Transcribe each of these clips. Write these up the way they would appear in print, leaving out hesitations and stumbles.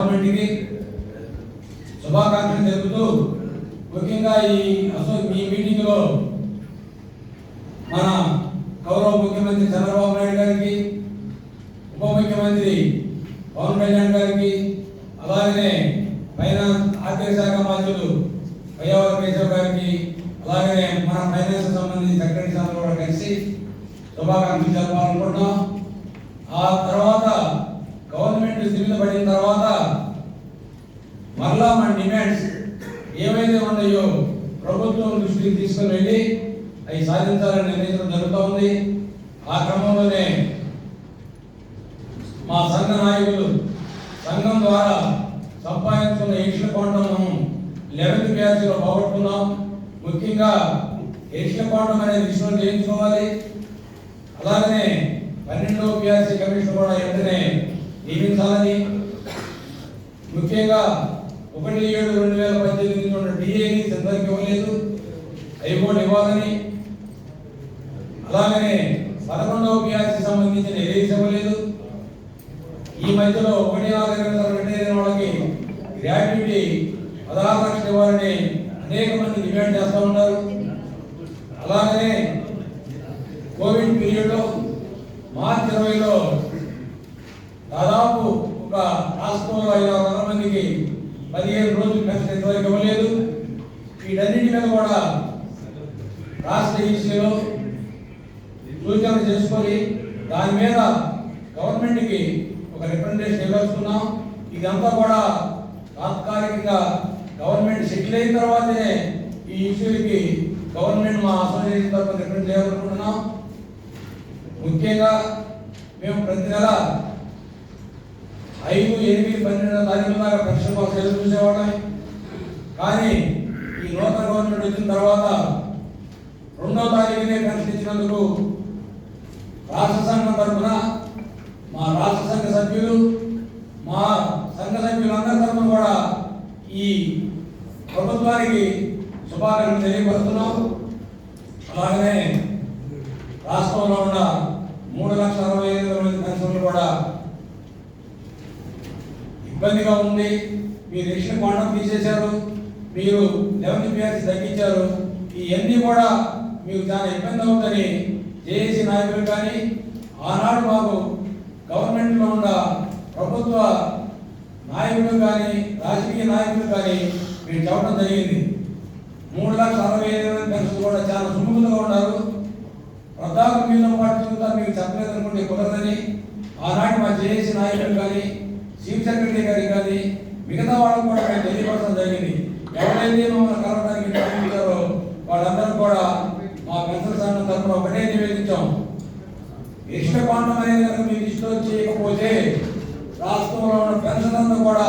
గవర్నమెంట్కి శుభాకాంక్షలు తెలుపుతూ ముఖ్యంగా ఈ మీటింగ్లో మన గౌరవ ముఖ్యమంత్రి చంద్రబాబు నాయుడు గారికి, ఉప ముఖ్యమంత్రి పవన్ కళ్యాణ్ గారికి, అలాగనే ఫైనాన్స్ ఆర్థిక శాఖ మంత్రులు వైఎస్ కేశవ్ గారికి, అలాగనే మన ఫైనాన్స్ సంబంధించి సెక్రటరీ అందరూ కూడా కలిసి శుభాకాంక్షలు జరపాలనుకుంటున్నాం. ఆ తర్వాత గవర్నమెంట్ స్థితిలో పడిన తర్వాత మరలా మన డిమాండ్స్ ఏవైతే ఉన్నాయో ప్రభుత్వం దృష్టికి తీసుకుని వెళ్ళి అవి సాధించాలని నిర్ణయించడం జరుగుతూ ఉంది. ఆ క్రమంలోనే మా సంఘ నాయకులు సంఘం ద్వారా సంపాదించుకున్న ఎడిషనల్ క్వాంటం 11th బ్యాచ్లో పోగొట్టుకున్నాం. ముఖ్యంగా ఎడిషనల్ క్వాంటం అనేది విషయం చేయించుకోవాలి. అలాగనే 12వ బ్యాచ్ కమిషన్ కూడా వెంటనే నియమించాలని, ముఖ్యంగా 1/7/2018 ఉన్న డిఏని సందర్భం ఇవ్వలేదు, అవి కూడా ఇవ్వాలని, అలాగనే 11వ బ్యాచ్ సంబంధించిన ఏది ఇవ్వలేదు. ఈ మధ్యలో 1/4 వాళ్ళకి గ్రాట్యుటీ 16 లక్షలు ఇవ్వాలని అనేక మంది డిమాండ్ చేస్తూ ఉన్నారు. అలాగనే కోవిడ్ పీరియడ్లో మార్చి 20లో దాదాపు ఒక రాష్ట్రంలో 500 మందికి 15 రోజులు పెన్షన్ ఇంతవరకు ఇవ్వలేదు. వీటన్నిటి మీద కూడా రాష్ట్ర ఈసీలో సూచనలు చేసుకొని దాని మీద గవర్నమెంట్కి ఒక రిప్రజెంటేషన్ ఇవ్వస్తున్నాం. ఇదంతా కూడా తాత్కాలికంగా గవర్నమెంట్ సెటిల్ అయిన తర్వాతనే ఈ ఇష్యూకి గవర్నమెంట్ మా అసోసియేషన్ తరఫున రిప్రజెంట్ చేయాలనుకుంటున్నాం. ముఖ్యంగా మేము ప్రతి నెల 5, 8, 12 తారీఖుల దాకా పెన్షన్ కోసం ఎదురు చూసేవాళ్ళం. కానీ ఈ నూతన గవర్నమెంట్ వచ్చిన తర్వాత 2వ తారీఖునే పెన్షన్ ఇచ్చినందుకు రాష్ట్ర సంఘం తరఫున మా రాష్ట్ర సంఘ సభ్యులు, మా సంఘ సభ్యులందరి తరఫున కూడా ఈ ప్రభుత్వానికి శుభాకాంక్షలు తెలియపరుస్తున్నాం. అలాగనే రాష్ట్రంలో ఉన్న 3,65,000 మంది పెన్షన్లు కూడా ఇబ్బందిగా ఉంది. మీరు ఎడిషనల్ క్వాంటం తీసేశారు, మీరు 11th బ్యాచ్ తగ్గించారు. ఇవన్నీ కూడా మీకు చాలా ఇబ్బంది అవుతుందని జేఏసీ నాయకులు కానీ, ఆనాడు మాకు గవర్నమెంట్లో ఉన్న ప్రభుత్వ నాయకులు కానీ, రాజకీయ నాయకులు కానీ మీరు చెప్పడం జరిగింది. 3,65,000 మంది పెన్షన్ కూడా చాలా సుముఖంగా ఉన్నారు. వృద్ధాప్య మీద పాటు మీకు చెప్పలేదనుకుంటే కుదరదని ఆనాటి మా జేఏసీ నాయకులు కానీ, చీఫ్ సెక్రటరీ గారికి కానీ, మిగతా వాళ్ళకు కూడా మేము తెలియపరచడం జరిగింది. ఎవరైతే మమ్మల్ని కలవడానికి ప్రయత్నించారో వాళ్ళందరూ కూడా మా పెన్షన్ సంఘం తరఫున ఒకటే నివేదించాం. ఎడిషనల్ క్వాంటం అనేది కనుక మీకు ఇష్టం చేయకపోతే రాష్ట్రంలో ఉన్న పెన్షన్ అంతా కూడా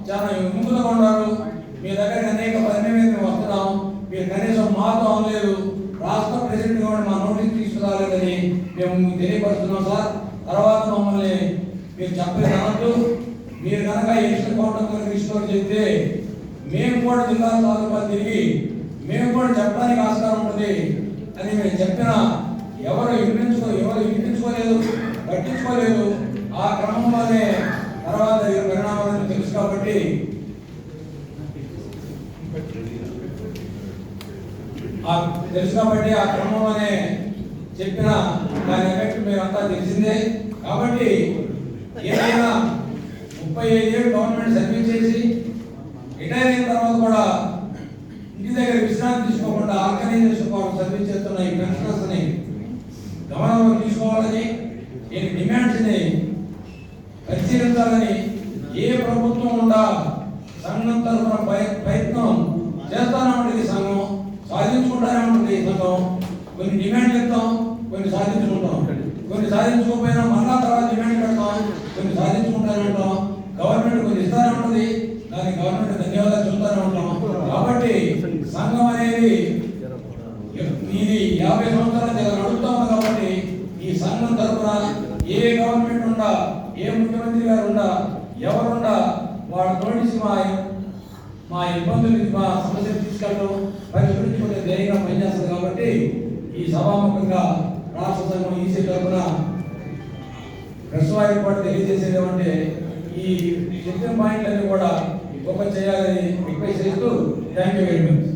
చాలా విముఖంగా ఉన్నారు. మీ దగ్గరికి అనేక పని మీద మేము వస్తున్నాం, మీరు కనీసం మాతో అనలేదు, రాష్ట్ర ప్రెసిడెంట్ కూడా మా నోటీస్ తీసుకురాలేదని మేము తెలియపరుస్తున్నాం సార్. తర్వాత మమ్మల్ని మీరు చెప్పలేదు అన్నట్టు, మీరు కనుక ఎడిషనల్ క్వాంటం కనుక ఇష్టం చెప్తే మేము కూడా జిల్లా తాలూకా తిరిగి మేము కూడా చెప్పడానికి ఆస్కారం ఉంటుంది అని మేము చెప్పినా ఎవరు వినిపించుకోలేదు, పట్టించుకోలేదు. ఆ క్రమంలోనే తర్వాత పరిణామాలను తెలుసు కాబట్టి ఆ క్రమంలోనే చెప్పిన దాని ఎఫెక్ట్ మీరంతా తెలిసిందే. కాబట్టి ఏదైనా 35 ఏళ్ళు గవర్నమెంట్ సర్వీస్ చేసి రిటైర్ అయిన తర్వాత కూడా ఇంటి దగ్గర విశ్రాంతి తీసుకోకుండా ఆర్గనైజేషన్ కోసం సర్వీస్ చేస్తున్న ఈ పెన్షనర్స్ని గమనంలో తీసుకోవాలని, ఈ డిమాండ్స్ని పరిశీలించాలని ఏ ప్రభుత్వం ఉండా సంఘం తరఫున ప్రయత్నం చేస్తానే ఉంటుంది. సంఘం సాధించుకుంటానే ఉంటుంది. సంఘం కొన్ని డిమాండ్లు ఇస్తాం, కొన్ని సాధించుకుంటాం, కొన్ని సాధించుకోకపోయినా మళ్ళా తర్వాత డిమాండ్ పెడతాం, కొన్ని సాధించుకుంటానే ఉంటాం. గవర్నమెంట్ కొన్ని ఇస్తానే ఉంటుంది, దానికి గవర్నమెంట్ ధన్యవాదాలు చెప్తానే ఉంటాం. కాబట్టి సంఘం అనేది ఇది 50 సంవత్సరాల నడుపుతా ఉంది. కాబట్టి ఈ సంఘం తరఫున ఏ గవర్నమెంట్ ఉండా, ఏ ముఖ్యమంత్రి గారు ఉండా, ఎవరుండా వాళ్ళ నోటీస్ మా ఇబ్బందులు, మా సమస్యలు తీసుకెళ్ళడం పరిష్కరించుకునే ధైర్యంగా పనిచేస్తుంది. కాబట్టి ఈ సభాముఖంగా రాష్ట్ర సంఘం ఈసీ తరఫున ప్రెస్ వారికి కూడా తెలియజేసేది ఏమంటే ఈ చెప్పిన పాయింట్లన్నీ కూడా ఓపెన్ చేయాలని రిక్వెస్ట్ చేస్తూ థ్యాంక్ యూ వెరీ మచ్.